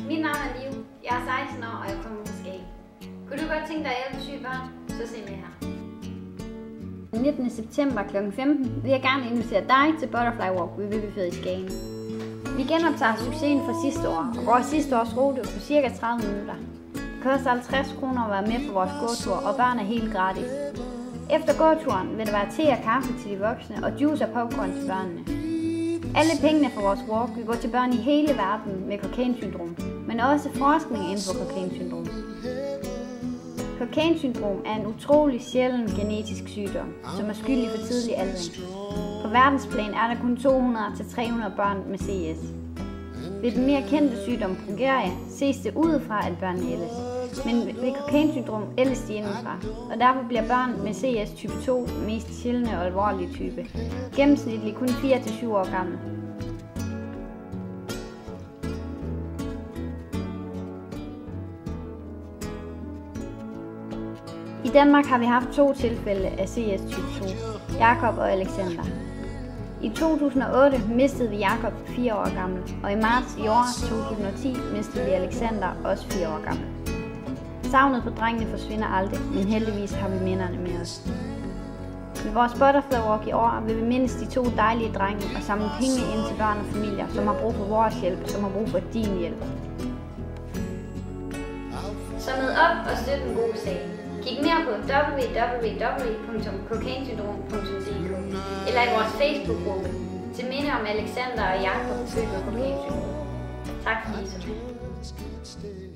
Mit navn er Liv. Jeg er 16 år, og jeg kommer fra Skagen. Kunne du godt tænke dig at hjælpe syge børn? Så se med her. Den 19. september kl. 15 vil jeg gerne invitere dig til Butterfly Walk ved Vibbyfed i Skagen. Vi genoptager succesen fra sidste år, og vores sidste års rute på ca. 30 minutter. Det koster 50 kroner at være med på vores gåtur, og børn er helt gratis. Efter gåturen vil der være te og kaffe til de voksne, og juice og popcorn til børnene. Alle pengene fra vores walk vil gå til børn i hele verden med Cockayne-syndrom, men også forskning inden for Cockayne-syndrom. Cockayne-syndrom er en utrolig sjælden genetisk sygdom, som er skyldig for tidlig aldring. På verdensplan er der kun 200-300 børn med CS. Ved den mere kendte sygdom progeria ses det udefra, at børnene ældes. Men ved Cockayne-syndrom ældes de indenfra, og derfor bliver børn med CS type 2 mest sjældne og alvorlige type. Gennemsnitligt kun 4-7 år gammel. I Danmark har vi haft 2 tilfælde af CS type 2, Jakob og Alexander. I 2008 mistede vi Jakob 4 år gammel, og i marts i år 2010 mistede vi Alexander også 4 år gammel. Savnet på drengene forsvinder aldrig, men heldigvis har vi minderne med os. Ved vores Butterfly Walk i år vil vi mindes de 2 dejlige drenge og samle penge ind til børn og familier, som har brug for vores hjælp, som har brug for din hjælp. Så mød op og støt en god sag. Kig mere på www.cockaynesyndrom.dk eller i vores Facebook-gruppe til minde om Alexander og Jakob født med Cockayne-syndrom. Tak fordi I så med.